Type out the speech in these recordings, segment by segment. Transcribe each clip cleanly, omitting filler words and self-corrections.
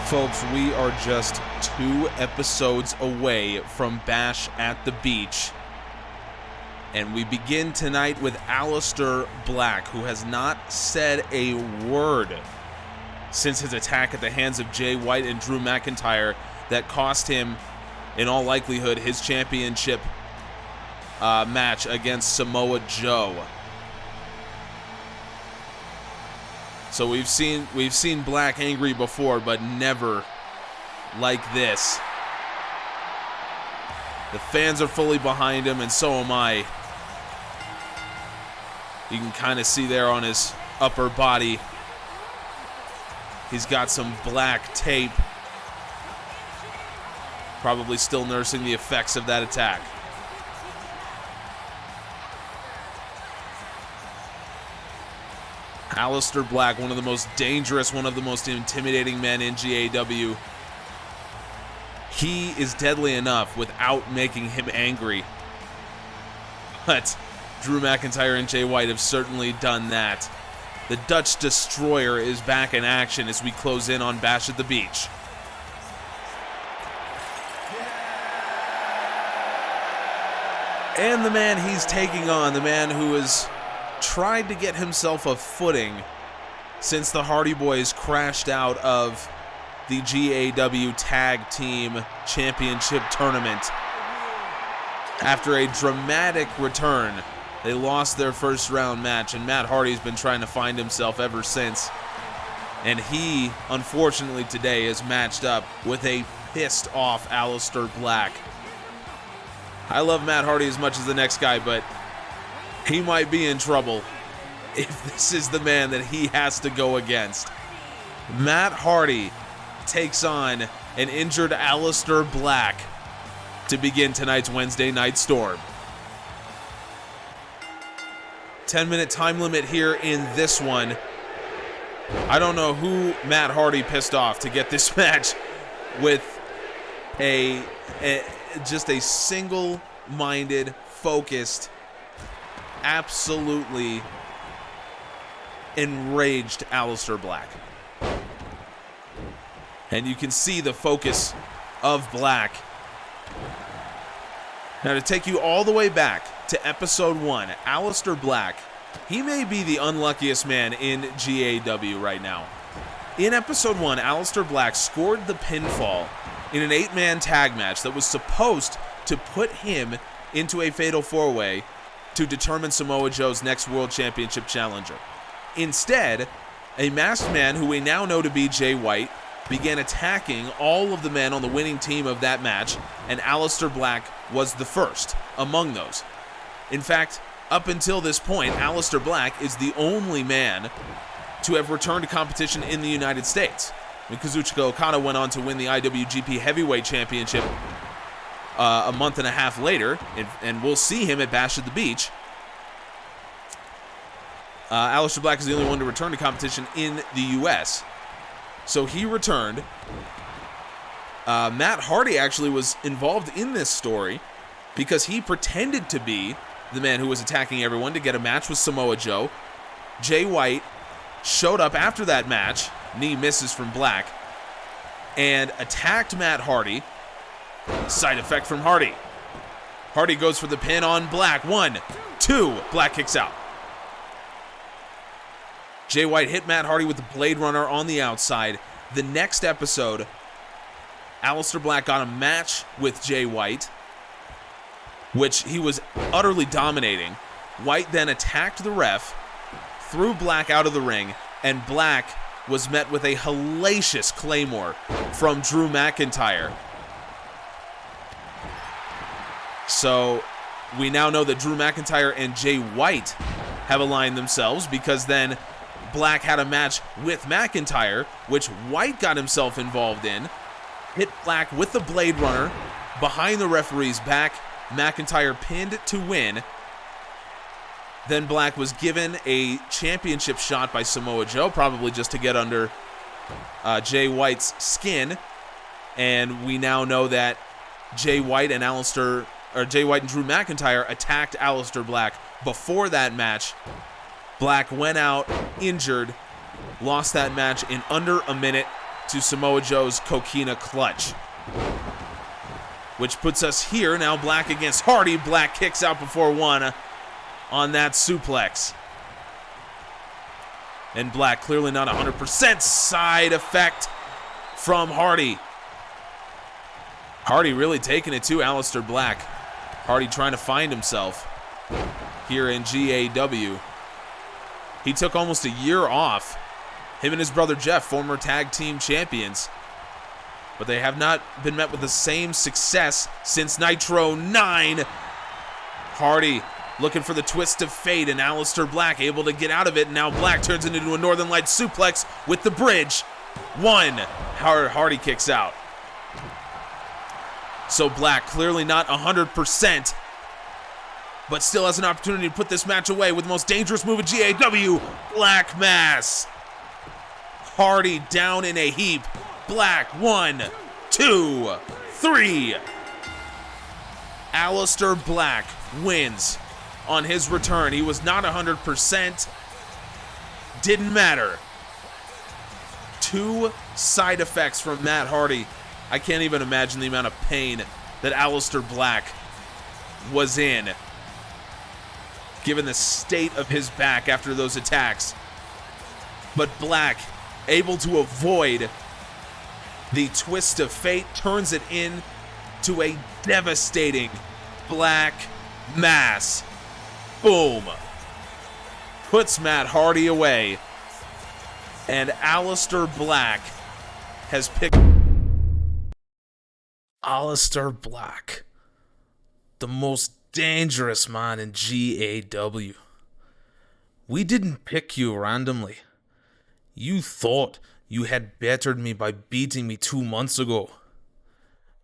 Folks, we are just 2 episodes away from Bash at the Beach. And we begin tonight with Aleister Black, who has not said a word since his attack at the hands of Jay White and Drew McIntyre that cost him, in all likelihood, his championship match against Samoa Joe. So we've seen Black angry before, but never like this. The fans are fully behind him, and so am I. You can kind of see there on his upper body, he's got some black tape. Probably still nursing the effects of that attack. Aleister Black, one of the most dangerous, one of the most intimidating men in GAW. He is deadly enough without making him angry. But Drew McIntyre and Jay White have certainly done that. The Dutch Destroyer is back in action as we close in on Bash at the Beach. And the man he's taking on, the man who has tried to get himself a footing since the Hardy Boys crashed out of the GAW Tag Team Championship Tournament. After a dramatic return, they lost their first round match, and Matt Hardy's been trying to find himself ever since. And he, unfortunately today, is matched up with a pissed off Aleister Black. I love Matt Hardy as much as the next guy, but he might be in trouble if this is the man that he has to go against. Matt Hardy takes on an injured Aleister Black to begin tonight's Wednesday Night Storm. 10-minute time limit here in this one. I don't know who Matt Hardy pissed off to get this match with just a single-minded, focused, absolutely enraged Aleister Black. And you can see the focus of Black. Now, to take you all the way back to episode 1, Aleister Black, he may be the unluckiest man in GAW right now. In episode 1, Aleister Black scored the pinfall in an 8-man tag match that was supposed to put him into a fatal 4-way to determine Samoa Joe's next World Championship challenger. Instead, a masked man who we now know to be Jay White began attacking all of the men on the winning team of that match, and Aleister Black was the first among those. In fact, up until this point, Aleister Black is the only man to have returned to competition in the United States. Kazuchika Okada went on to win the IWGP Heavyweight Championship a month and a half later, and we'll see him at Bash at the Beach. Aleister Black is the only one to return to competition in the U.S. So he returned. Matt Hardy actually was involved in this story because he pretended to be the man who was attacking everyone to get a match with Samoa Joe. Jay White showed up after that match, knee misses from Black, and attacked Matt Hardy. Side effect from Hardy. Hardy goes for the pin on Black. 1, 2, Black kicks out. Jay White hit Matt Hardy with the Blade Runner on the outside. The next episode, Aleister Black got a match with Jay White, which he was utterly dominating. White then attacked the ref, threw Black out of the ring, and Black was met with a hellacious Claymore from Drew McIntyre. So we now know that Drew McIntyre and Jay White have aligned themselves, because then Black had a match with McIntyre, which White got himself involved in, hit Black with the Blade Runner behind the referee's back. McIntyre pinned to win. Then Black was given a championship shot by Samoa Joe, probably just to get under Jay White's skin. And we now know that Jay White and Drew McIntyre attacked Aleister Black before that match. Black went out injured, lost that match in under a minute. to Samoa Joe's Coquina Clutch. Which puts us here. Now Black against Hardy. Black kicks out before one on that suplex. And Black clearly not 100%. Side effect from Hardy. Hardy really taking it to Aleister Black. Hardy trying to find himself here in GAW. He took almost a year off. Him and his brother Jeff, former tag team champions. But they have not been met with the same success since Nitro 9. Hardy looking for the twist of fate, and Aleister Black able to get out of it. And now Black turns it into a Northern Lights suplex with the bridge. One. Hardy kicks out. So Black clearly not 100%, but still has an opportunity to put this match away with the most dangerous move of GAW, Black Mass. Hardy down in a heap. Black, 1, 2, 3. Aleister Black wins on his return. He was not 100%. Didn't matter. 2 side effects from Matt Hardy. I can't even imagine the amount of pain that Aleister Black was in, given the state of his back after those attacks. But Black, able to avoid the twist of fate, turns it in to a devastating Black Mass. Boom. Puts Matt Hardy away. And Aleister Black has picked Aleister Black, the most dangerous man in GAW. We didn't pick you randomly. You thought you had bettered me by beating me 2 months ago.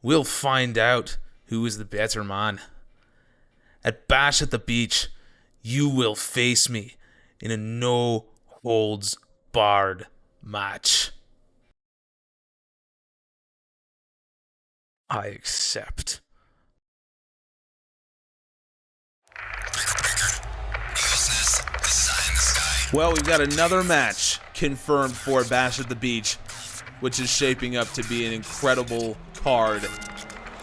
We'll find out who is the better man. At Bash at the Beach, you will face me in a no-holds-barred match. I accept. Well, we've got another match confirmed for Bash at the Beach, which is shaping up to be an incredible card.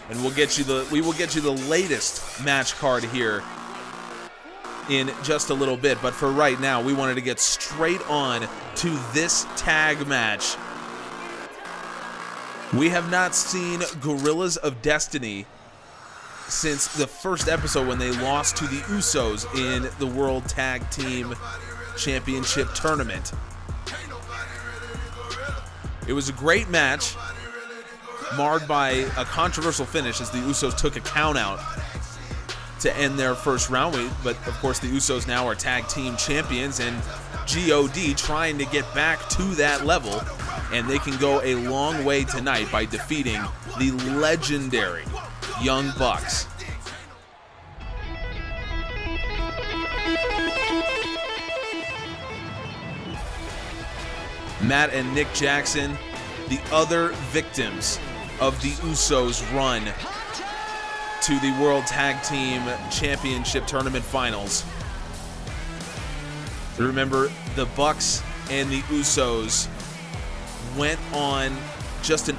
And we will get you the latest match card here in just a little bit. But for right now, we wanted to get straight on to this tag match. We have not seen Gorillas of Destiny since the first episode when they lost to the Usos in the World Tag Team Championship Tournament. It was a great match, marred by a controversial finish as the Usos took a count out to end their first round. But of course the Usos now are tag team champions, and GOD trying to get back to that level, and they can go a long way tonight by defeating the legendary Young Bucks. Matt and Nick Jackson, the other victims of the Usos' run to the World Tag Team Championship Tournament Finals. Remember, the Bucks and the Usos went on just an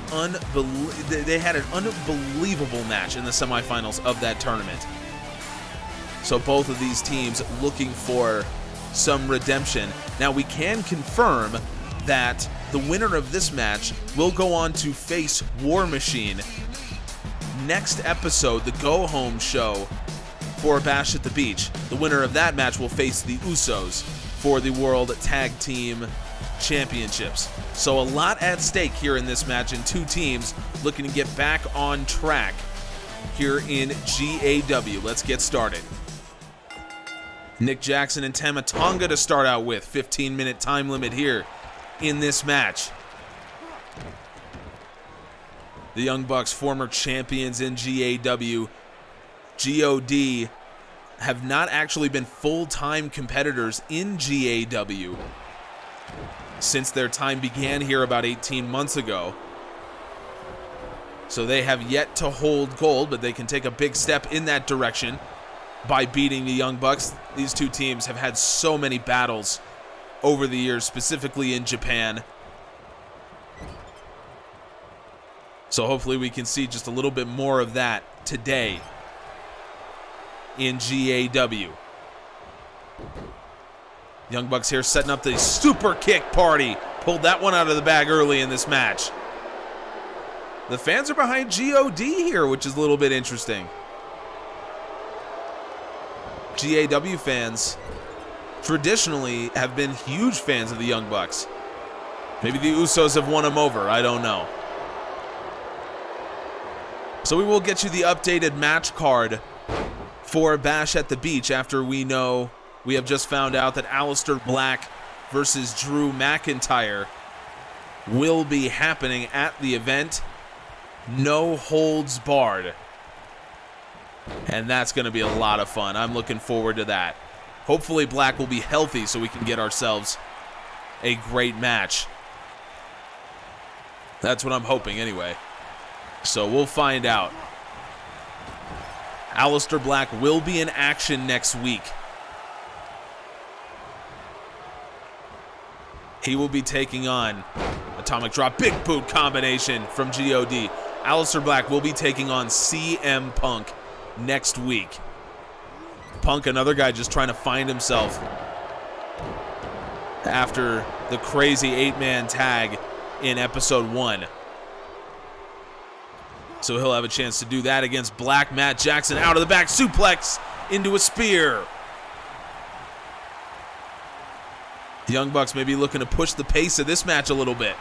they had an unbelievable match in the semifinals of that tournament. So both of these teams looking for some redemption. Now we can confirm that the winner of this match will go on to face War Machine next episode, the Go Home show for Bash at the Beach. The winner of that match will face the Usos for the World Tag Team Championships. So a lot at stake here in this match, and two teams looking to get back on track here in GAW. Let's get started. Nick Jackson and Tama Tonga to start out with. 15-minute time limit here in this match. The Young Bucks, former champions in GAW. GOD have not actually been full-time competitors in GAW since their time began here about 18 months ago. So they have yet to hold gold, but they can take a big step in that direction by beating the Young Bucks. These two teams have had so many battles over the years, specifically in Japan. So hopefully we can see just a little bit more of that today in GAW. Young Bucks here setting up the super kick party. Pulled that one out of the bag early in this match. The fans are behind GOD here, which is a little bit interesting. GAW fans traditionally have been huge fans of the Young Bucks. Maybe the Usos have won them over, I don't know. So we will get you the updated match card for Bash at the Beach after we have just found out that Aleister Black versus Drew McIntyre will be happening at the event. No holds barred. And that's going to be a lot of fun. I'm looking forward to that. Hopefully Black will be healthy so we can get ourselves a great match. That's what I'm hoping anyway. So we'll find out. Aleister Black will be in action next week. He will be taking on Atomic Drop, big boot combination from GOD. Aleister Black will be taking on CM Punk next week. Punk, another guy just trying to find himself after the crazy 8-man tag in episode 1. So he'll have a chance to do that against Black. Matt Jackson out of the back, suplex into a spear. The Young Bucks may be looking to push the pace of this match a little bit.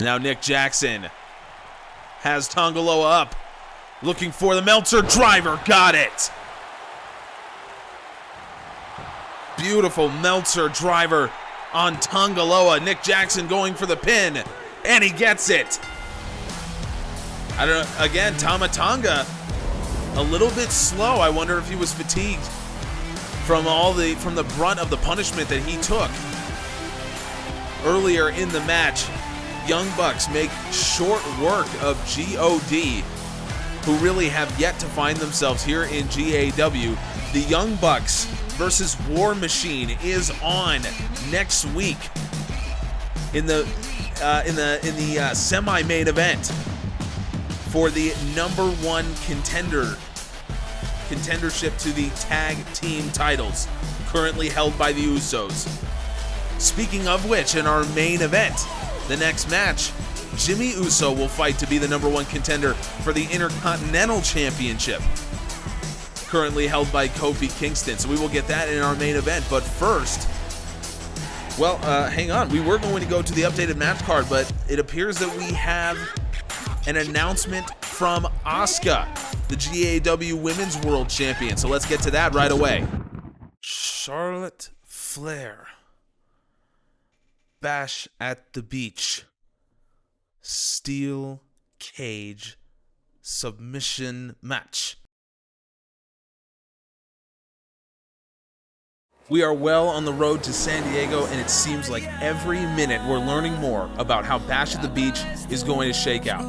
Now Nick Jackson has Tongaloa up, looking for the Meltzer driver. Got it. Beautiful Meltzer driver on Tongaloa. Nick Jackson going for the pin, and he gets it. I don't know. Again, Tama Tonga a little bit slow. I wonder if he was fatigued from the brunt of the punishment that he took earlier in the match. Young Bucks make short work of GOD, who really have yet to find themselves here in GAW. The Young Bucks versus War Machine is on next week in the semi-main event for the #1 contendership to the tag team titles, currently held by the Usos. Speaking of which, in our main event, the next match, Jimmy Uso will fight to be the #1 contender for the Intercontinental Championship, currently held by Kofi Kingston. So we will get that in our main event. But first, well, hang on. We were going to go to the updated match card, but it appears that we have an announcement from Asuka, the GAW Women's World Champion. So let's get to that right away. Charlotte Flair. Bash at the Beach. Steel cage submission match. We are well on the road to San Diego, and it seems like every minute we're learning more about how Bash at the Beach is going to shake out.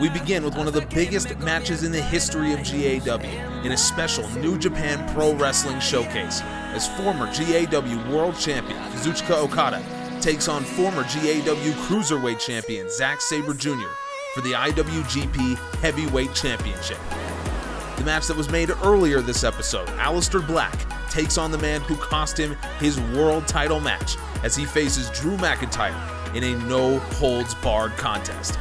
We begin with one of the biggest matches in the history of GAW in a special New Japan Pro Wrestling showcase, as former GAW World Champion Kazuchika Okada takes on former GAW Cruiserweight Champion Zack Sabre Jr. for the IWGP Heavyweight Championship. The match that was made earlier this episode, Aleister Black takes on the man who cost him his world title match as he faces Drew McIntyre in a no-holds-barred contest.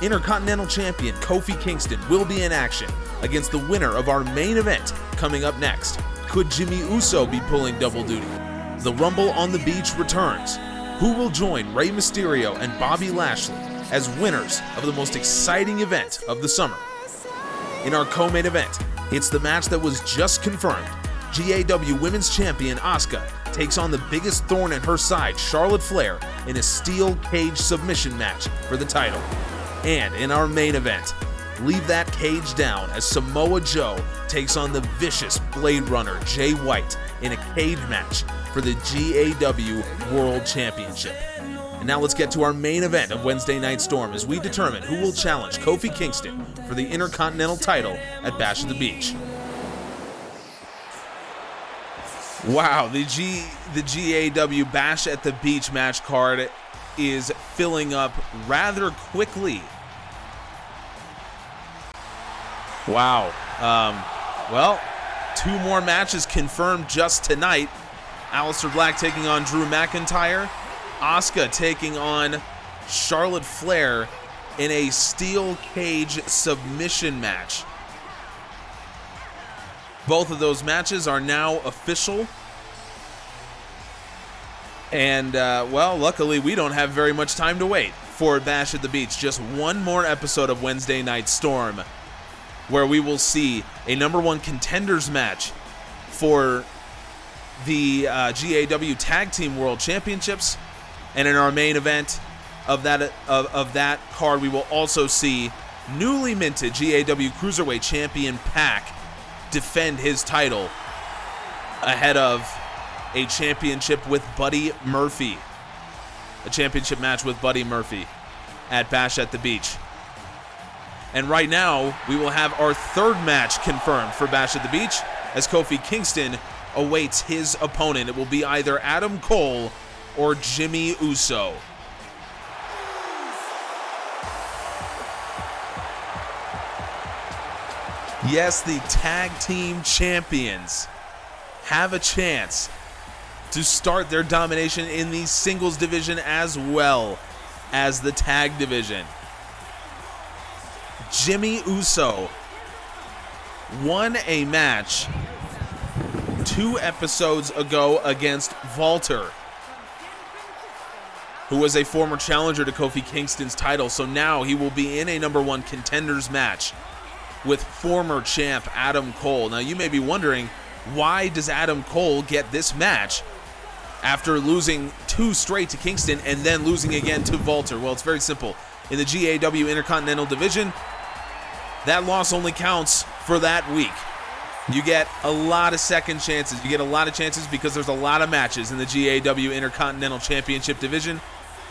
Intercontinental Champion Kofi Kingston will be in action against the winner of our main event coming up next. Could Jimmy Uso be pulling double duty? The Rumble on the Beach returns. Who will join Rey Mysterio and Bobby Lashley as winners of the most exciting event of the summer? In our co-main event, it's the match that was just confirmed. GAW Women's Champion Asuka takes on the biggest thorn in her side, Charlotte Flair, in a steel cage submission match for the title. And in our main event, leave that cage down as Samoa Joe takes on the vicious Blade Runner Jay White in a cage match for the GAW World Championship. And now let's get to our main event of Wednesday Night Storm as we determine who will challenge Kofi Kingston for the Intercontinental title at Bash at the Beach. Wow, the GAW Bash at the Beach match card is filling up rather quickly. Wow. Well, 2 more matches confirmed just tonight. Aleister Black taking on Drew McIntyre. Asuka taking on Charlotte Flair in a steel cage submission match. Both of those matches are now official. And, well, luckily we don't have very much time to wait for Bash at the Beach. Just one more episode of Wednesday Night Storm, where we will see a #1 contenders match for the GAW Tag Team World Championships. And in our main event of that card, we will also see newly minted GAW Cruiserweight Champion Pac defend his title ahead of a championship with Buddy Murphy. A championship match with Buddy Murphy at Bash at the Beach. And right now, we will have our 3rd match confirmed for Bash at the Beach as Kofi Kingston awaits his opponent. It will be either Adam Cole or Jimmy Uso. Yes, the tag team champions have a chance to start their domination in the singles division as well as the tag division. Jimmy Uso won a match 2 episodes ago against Walter, who was a former challenger to Kofi Kingston's title. So now he will be in a #1 contenders match with former champ Adam Cole. Now you may be wondering, why does Adam Cole get this match after losing 2 straight to Kingston and then losing again to Walter? Well, it's very simple. In the GAW Intercontinental Division, that loss only counts for that week. You get a lot of second chances. You get a lot of chances because there's a lot of matches in the GAW Intercontinental Championship Division.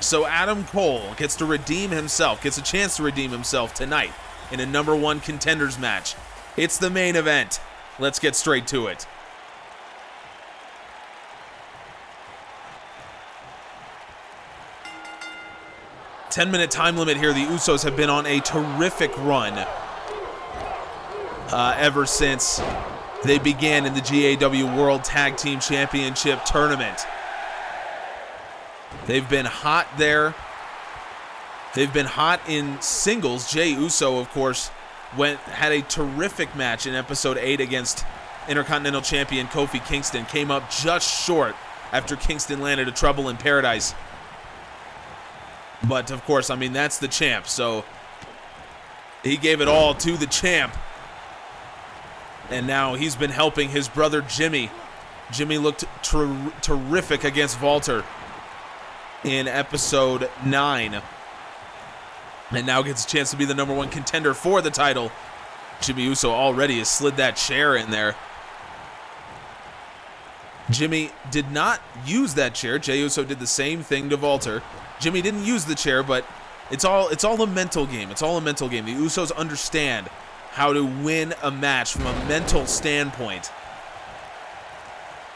So Adam Cole gets to redeem himself, gets a chance to redeem himself tonight in a #1 contenders match. It's the main event. Let's get straight to it. Ten-minute time limit here. The Usos have been on a terrific run ever since they began in the GAW World Tag Team Championship Tournament. They've been hot there. They've been hot in singles. Jey Uso, of course, had a terrific match in episode 8 against Intercontinental Champion Kofi Kingston. Came up just short after Kingston landed a Trouble in Paradise. But, of course, I mean, that's the champ, so he gave it all to the champ. And now he's been helping his brother Jimmy. Jimmy looked terrific against Walter in episode 9. And now gets a chance to be the #1 contender for the title. Jimmy Uso already has slid that chair in there. Jimmy did not use that chair. Jey Uso did the same thing to Walter. Jimmy didn't use the chair, but it's all a mental game. It's all a mental game. The Usos understand how to win a match from a mental standpoint.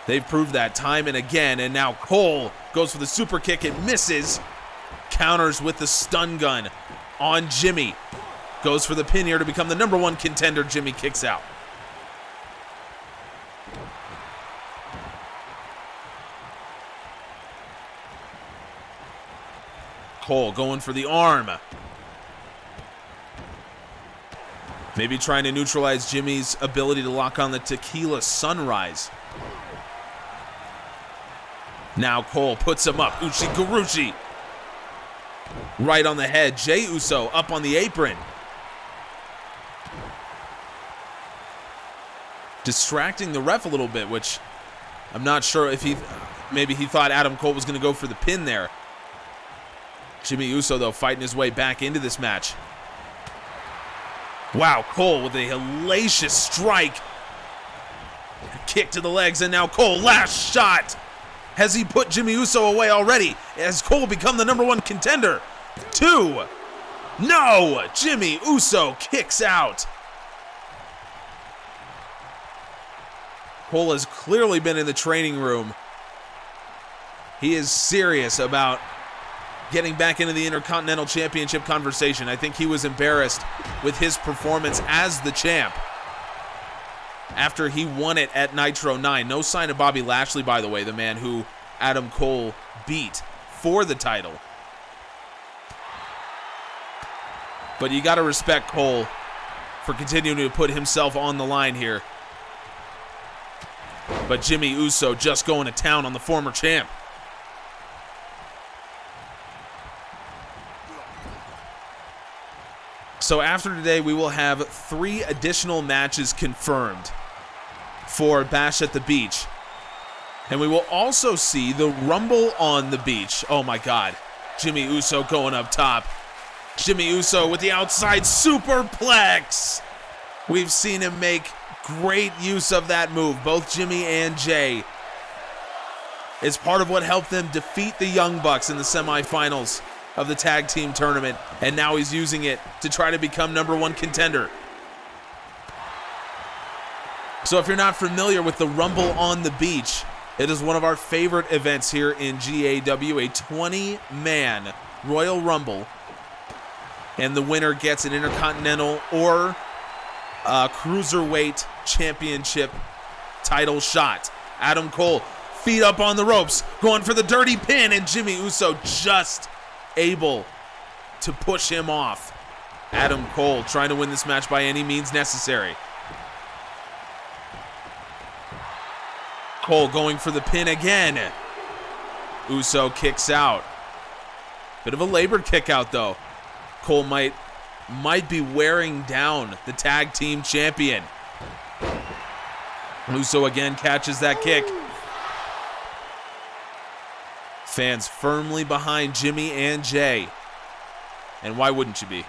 They've proved that time and again, and now Cole goes for the super kick. It misses. Counters with the stun gun on Jimmy. Goes for the pin here to become the #1 contender. Jimmy kicks out. Cole going for the arm. Maybe trying to neutralize Jimmy's ability to lock on the Tequila Sunrise. Now Cole puts him up. Uchi-Guruchi. Right on the head. Jey Uso up on the apron. Distracting the ref a little bit, which I'm not sure if maybe he thought Adam Cole was going to go for the pin there. Jimmy Uso, though, fighting his way back into this match. Wow, Cole with a hellacious strike. Kick to the legs, and now Cole, last shot. Has he put Jimmy Uso away already? Has Cole become the #1 contender? 2. No! Jimmy Uso kicks out. Cole has clearly been in the training room. He is serious about getting back into the Intercontinental Championship conversation. I think he was embarrassed with his performance as the champ after he won it at Nitro 9. No sign of Bobby Lashley, by the way, the man who Adam Cole beat for the title. But you got to respect Cole for continuing to put himself on the line here. But Jimmy Uso just going to town on the former champ. So after today, we will have 3 additional matches confirmed for Bash at the Beach. And we will also see the Rumble on the Beach. Oh my God. Jimmy Uso going up top. Jimmy Uso with the outside superplex. We've seen him make great use of that move, both Jimmy and Jay. It's part of what helped them defeat the Young Bucks in the semifinals of the tag team tournament, and now he's using it to try to become #1 contender. So if you're not familiar with the Rumble on the Beach, it is one of our favorite events here in GAW, a 20-man Royal Rumble, and the winner gets an Intercontinental or Cruiserweight Championship title shot. Adam Cole, feet up on the ropes, going for the dirty pin, and Jimmy Uso just able to push him off. Adam Cole trying to win this match by any means necessary. Cole going for the pin again. Uso kicks out. Bit of a labored kick out though. Cole might be wearing down the tag team champion. Uso again catches that kick. Fans firmly behind Jimmy and Jay. And why wouldn't you be?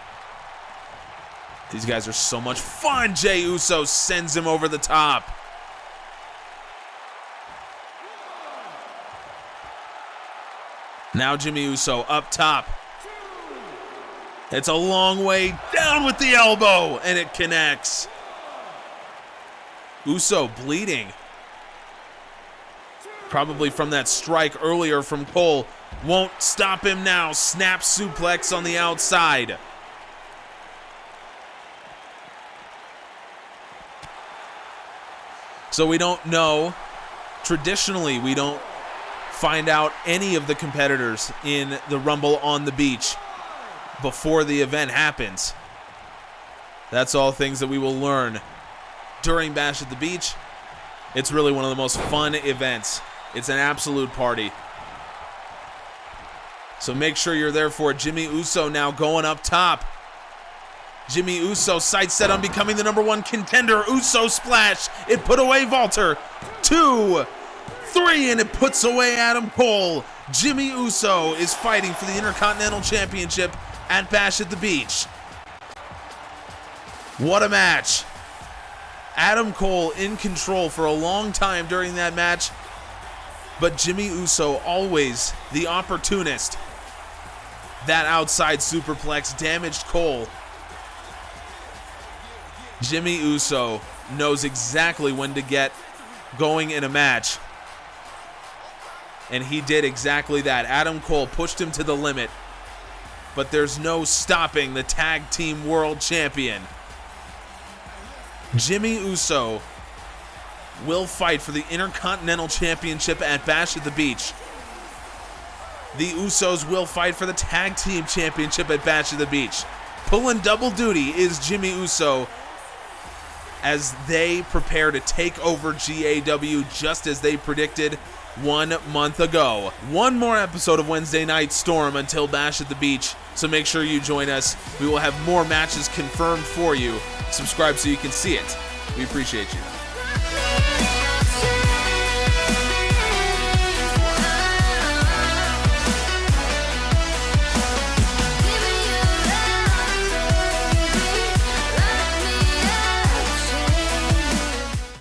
These guys are so much fun. Jey Uso sends him over the top. Now Jimmy Uso up top. It's a long way down with the elbow, and it connects. Uso bleeding. Probably from that strike earlier from Cole. Won't stop him now. Snap suplex on the outside. So we don't know. Traditionally, we don't find out any of the competitors in the Rumble on the Beach before the event happens. That's all things that we will learn during Bash at the Beach. It's really one of the most fun events. It's an absolute party. So make sure you're there for it. Jimmy Uso now going up top. Jimmy Uso sights set on becoming the #1 contender. Uso splash. It put away Walter. 2, 3, and it puts away Adam Cole. Jimmy Uso is fighting for the Intercontinental Championship at Bash at the Beach. What a match. Adam Cole in control for a long time during that match, but Jimmy Uso always the opportunist. That outside superplex damaged Cole. Jimmy Uso knows exactly when to get going in a match, and he did exactly that. Adam Cole pushed him to the limit, but there's no stopping the tag team world champion. Jimmy Uso will fight for the Intercontinental Championship at Bash at the Beach. The Usos will fight for the Tag Team Championship at Bash at the Beach. Pulling double duty is Jimmy Uso as they prepare to take over GAW just as they predicted 1 month ago. One more episode of Wednesday Night Storm until Bash at the Beach, so make sure you join us. We will have more matches confirmed for you. Subscribe so you can see it. We appreciate you.